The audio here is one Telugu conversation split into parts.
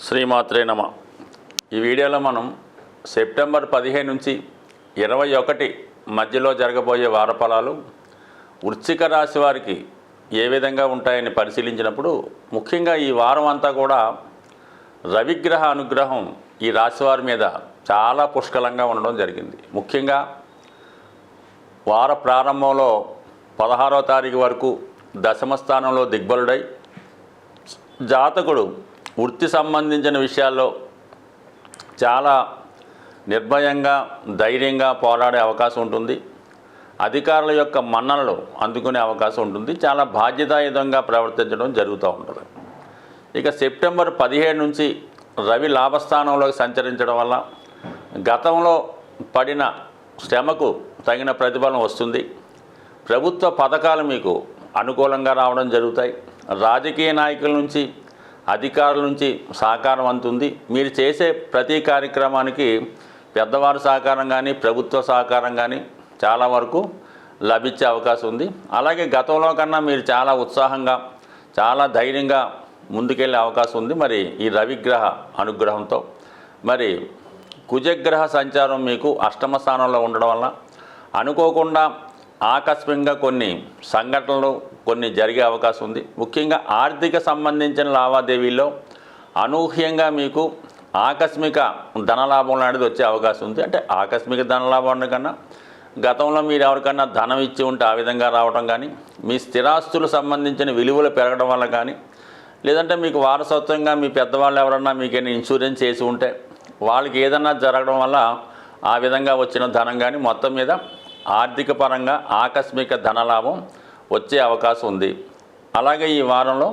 శ్రీమాత్రే నమ. ఈ వీడియోలో మనం సెప్టెంబర్ 15 నుంచి 21 మధ్యలో జరగబోయే వారఫలాలు వృశ్చిక రాశి వారికి ఏ విధంగా ఉంటాయని పరిశీలించినప్పుడు, ముఖ్యంగా ఈ వారం అంతా కూడా రవిగ్రహ అనుగ్రహం ఈ రాశి వారి మీద చాలా పుష్కలంగా ఉండడం జరిగింది. ముఖ్యంగా వార ప్రారంభంలో 16వ తారీఖు వరకు దశమ స్థానంలో దిగ్బలుడై జాతకుడు వృత్తి సంబంధించిన విషయాల్లో చాలా నిర్భయంగా ధైర్యంగా పోరాడే అవకాశం ఉంటుంది. అధికారుల యొక్క మన్ననలు అందుకునే అవకాశం ఉంటుంది. చాలా బాధ్యతాయుతంగా ప్రవర్తించడం జరుగుతూ ఉంటుంది. ఇక సెప్టెంబర్ 17 నుంచి రవి లాభస్థానంలోకి సంచరించడం వల్ల గతంలో పడిన శ్రమకు తగిన ప్రతిఫలం వస్తుంది. ప్రభుత్వ పథకాలు మీకు అనుకూలంగా రావడం జరుగుతాయి. రాజకీయ నాయకుల నుంచి, అధికారుల నుంచి సహకారం అందుతుంది. మీరు చేసే ప్రతి కార్యక్రమానికి పెద్దవారి సహకారం కానీ, ప్రభుత్వ సహకారం కానీ చాలా వరకు లభించే అవకాశం ఉంది. అలాగే గతంలో కన్నా మీరు చాలా ఉత్సాహంగా, చాలా ధైర్యంగా ముందుకెళ్ళే అవకాశం ఉంది. మరి ఈ రవిగ్రహ అనుగ్రహంతో మరి కుజగ్రహ సంచారం మీకు అష్టమ స్థానంలో ఉండడం వల్ల అనుకోకుండా ఆకస్మికంగా కొన్ని సంఘటనలు జరిగే అవకాశం ఉంది. ముఖ్యంగా ఆర్థిక సంబంధించిన లావాదేవీల్లో అనూహ్యంగా మీకు ఆకస్మిక ధనలాభం లాంటిది వచ్చే అవకాశం ఉంది. అంటే ఆకస్మిక ధనలాభం కన్నా గతంలో మీరు ఎవరికన్నా ధనం ఇచ్చి ఉంటే ఆ విధంగా రావడం కానీ, మీ స్థిరాస్తులు సంబంధించిన విలువలు పెరగడం వల్ల కానీ, లేదంటే మీకు వారసత్వంగా మీ పెద్దవాళ్ళు ఎవరన్నా మీకేమైనా ఇన్సూరెన్స్ చేసి ఉంటే వాళ్ళకి ఏదన్నా జరగడం వల్ల ఆ విధంగా వచ్చిన ధనం కానీ, మొత్తం మీద ఆర్థిక పరంగా ఆకస్మిక ధనలాభం వచ్చే అవకాశం ఉంది. అలాగే ఈ వారంలో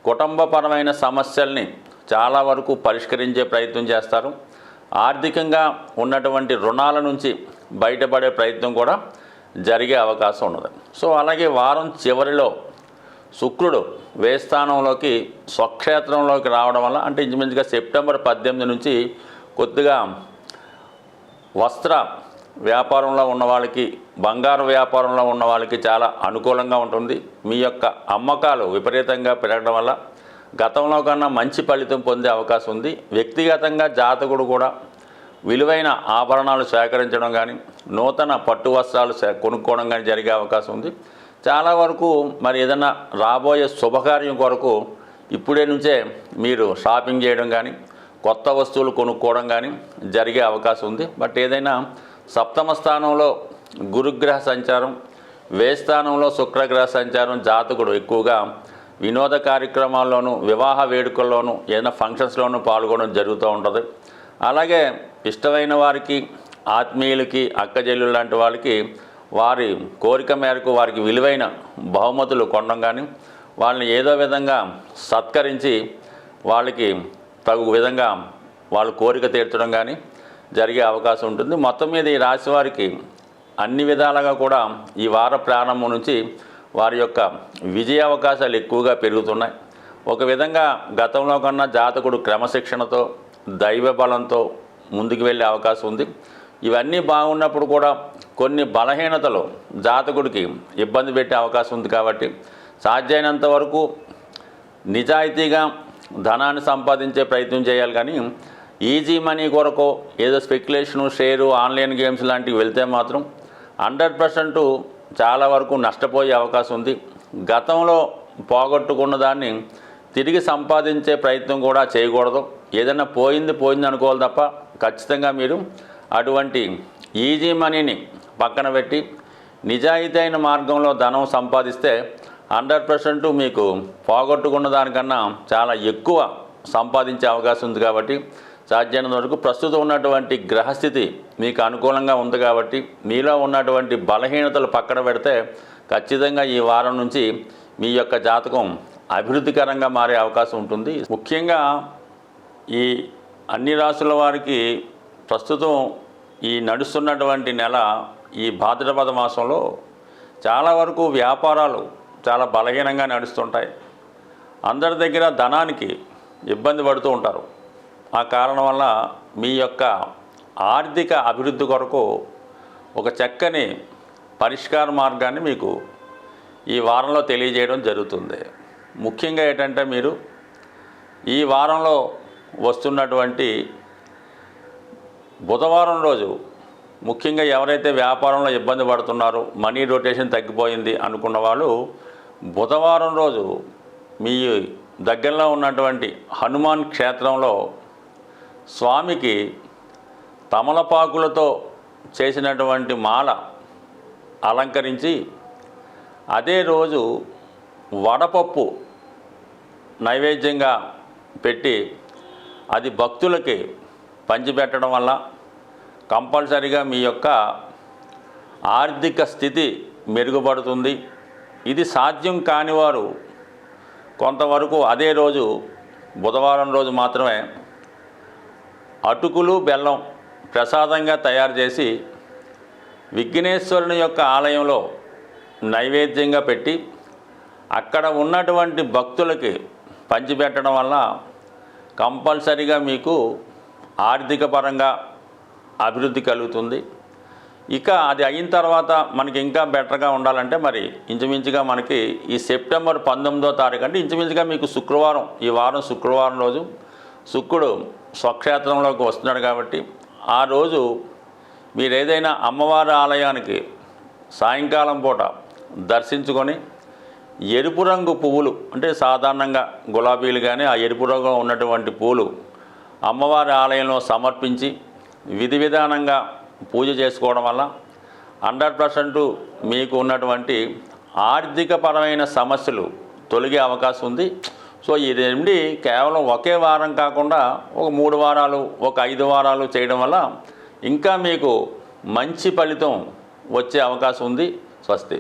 కుటుంబపరమైన సమస్యల్ని చాలా వరకు పరిష్కరించే ప్రయత్నం చేస్తారు. ఆర్థికంగా ఉన్నటువంటి రుణాల నుంచి బయటపడే ప్రయత్నం కూడా జరిగే అవకాశం ఉన్నది. సో అలాగే వారం చివరిలో శుక్రుడు వ్యయస్థానంలోకి స్వక్షేత్రంలోకి రావడం వల్ల, అంటే ఇంచుమించుగా సెప్టెంబర్ 18 నుంచి కొద్దిగా వస్త్ర వ్యాపారంలో ఉన్న వాళ్ళకి, బంగారు వ్యాపారంలో ఉన్న వాళ్ళకి చాలా అనుకూలంగా ఉంటుంది. మీ యొక్క అమ్మకాలు విపరీతంగా పెరగడం వల్ల గతంలో కన్నా మంచి ఫలితం పొందే అవకాశం ఉంది. వ్యక్తిగతంగా జాతకుడు కూడా విలువైన ఆభరణాలు సేకరించడం కానీ, నూతన పట్టు వస్త్రాలు కొనుక్కోవడం కానీ జరిగే అవకాశం ఉంది. చాలా వరకు మరి ఏదైనా రాబోయే శుభకార్యం కొరకు ఇప్పుడే నుంచే మీరు షాపింగ్ చేయడం కానీ, కొత్త వస్తువులు కొనుక్కోవడం కానీ జరిగే అవకాశం ఉంది. బట్ ఏదైనా సప్తమ స్థానంలో గురుగ్రహ సంచారం, వ్యయస్థానంలో శుక్రగ్రహ సంచారం జాతకుడు ఎక్కువగా వినోద కార్యక్రమాల్లోనూ, వివాహ వేడుకల్లోనూ, ఏదైనా ఫంక్షన్స్లోనూ పాల్గొనడం జరుగుతూ ఉంటుంది. అలాగే ఇష్టమైన వారికి, ఆత్మీయులకి, అక్కజల్లు లాంటి వాళ్ళకి వారి కోరిక మేరకు వారికి విలువైన బహుమతులు కొనడం కానీ, వాళ్ళని ఏదో విధంగా సత్కరించి వాళ్ళకి తగు విధంగా వాళ్ళ కోరిక తీర్చడం కానీ జరిగే అవకాశం ఉంటుంది. మొత్తం మీద ఈ రాశి వారికి అన్ని విధాలుగా కూడా ఈ వార ప్రారంభం నుంచి వారి యొక్క విజయ అవకాశాలు ఎక్కువగా పెరుగుతున్నాయి. ఒక విధంగా గతంలో కన్నా జాతకుడు క్రమశిక్షణతో, దైవ బలంతో ముందుకు వెళ్ళే అవకాశం ఉంది. ఇవన్నీ బాగున్నప్పుడు కూడా కొన్ని బలహీనతలు జాతకుడికి ఇబ్బంది పెట్టే అవకాశం ఉంది. కాబట్టి సాధ్యమైనంత వరకు నిజాయితీగా ధనాన్ని సంపాదించే ప్రయత్నం చేయాలి. కానీ ఈజీ మనీ కొరకు ఏదో స్పెక్యులేషను, షేరు, ఆన్లైన్ గేమ్స్ లాంటివి వెళ్తే మాత్రం 100% చాలా వరకు నష్టపోయే అవకాశం ఉంది. గతంలో పోగొట్టుకున్న దాన్ని తిరిగి సంపాదించే ప్రయత్నం కూడా చేయకూడదు. ఏదైనా పోయింది అనుకోవాలి తప్ప ఖచ్చితంగా మీరు అటువంటి ఈజీ మనీని పక్కన పెట్టి నిజాయితీ అయిన మార్గంలో ధనం సంపాదిస్తే 100% మీకు పోగొట్టుకున్న దానికన్నా చాలా ఎక్కువ సంపాదించే అవకాశం ఉంది. కాబట్టి సాధ్యమైనంత వరకు ప్రస్తుతం ఉన్నటువంటి గ్రహస్థితి మీకు అనుకూలంగా ఉంది. కాబట్టి మీలో ఉన్నటువంటి బలహీనతలు పక్కన పెడితే ఖచ్చితంగా ఈ వారం నుంచి మీ యొక్క జాతకం అభివృద్ధికరంగా మారే అవకాశం ఉంటుంది. ముఖ్యంగా ఈ అన్ని రాశుల వారికి ప్రస్తుతం ఈ నడుస్తున్నటువంటి నెల, ఈ భాద్రపద మాసంలో చాలా వరకు వ్యాపారాలు చాలా బలహీనంగా నడుస్తుంటాయి. అందరి దగ్గర ధనానికి ఇబ్బంది పడుతూ ఉంటారు. ఆ కారణం వల్ల మీ యొక్క ఆర్థిక అభివృద్ధి కొరకు ఒక చక్కని పరిష్కార మార్గాన్ని మీకు ఈ వారంలో తెలియజేయడం జరుగుతుంది. ముఖ్యంగా ఏంటంటే మీరు ఈ వారంలో వస్తున్నటువంటి బుధవారం రోజు ముఖ్యంగా ఎవరైతే వ్యాపారంలో ఇబ్బంది పడుతున్నారో మనీ రొటేషన్ తగ్గిపోయింది అనుకున్న వాళ్ళు బుధవారం రోజు మీ దగ్గరలో ఉన్నటువంటి హనుమాన్ క్షేత్రంలో స్వామికి తమలపాకులతో చేసినటువంటి మాల అలంకరించి అదే రోజు వడపప్పు నైవేద్యంగా పెట్టి అది భక్తులకి పంచిపెట్టడం వల్ల కంపల్సరిగా మీ యొక్క ఆర్థిక స్థితి మెరుగుపడుతుంది. ఇది సాధ్యం కాని వారు కొంతవరకు అదే రోజు బుధవారం రోజు మాత్రమే అటుకులు బెల్లం ప్రసాదంగా తయారు చేసి విఘ్నేశ్వరుని యొక్క ఆలయంలో నైవేద్యంగా పెట్టి అక్కడ ఉన్నటువంటి భక్తులకి పంచిపెట్టడం వల్ల కంపల్సరిగా మీకు ఆర్థిక పరంగా అభివృద్ధి కలుగుతుంది. ఇక అది అయిన తర్వాత మనకి ఇంకా బెటర్గా ఉండాలంటే మరి ఇంచుమించుగా మనకి ఈ సెప్టెంబర్ 19వ తారీఖు అంటే ఇంచుమించుగా మీకు శుక్రవారం, ఈ వారం శుక్రవారం రోజు శుక్రుడు స్వక్షేత్రంలోకి వస్తున్నాడు కాబట్టి ఆ రోజు మీరు ఏదైనా అమ్మవారి ఆలయానికి సాయంకాలం పూట దర్శించుకొని ఎరుపు రంగు పువ్వులు అంటే సాధారణంగా గులాబీలు కానీ ఆ ఎరుపు రంగులో ఉన్నటువంటి పూలు అమ్మవారి ఆలయంలో సమర్పించి విధి విధానంగా పూజ చేసుకోవడం వల్ల 100% మీకు ఉన్నటువంటి ఆర్థికపరమైన సమస్యలు తొలగే అవకాశం ఉంది. సో ఇది నుండి కేవలం ఒకే వారం కాకుండా ఒక 3 వారాలు, ఒక 5 వారాలు చేయడం వల్ల ఇంకా మీకు మంచి ఫలితం వచ్చే అవకాశం ఉంది. స్వస్తి.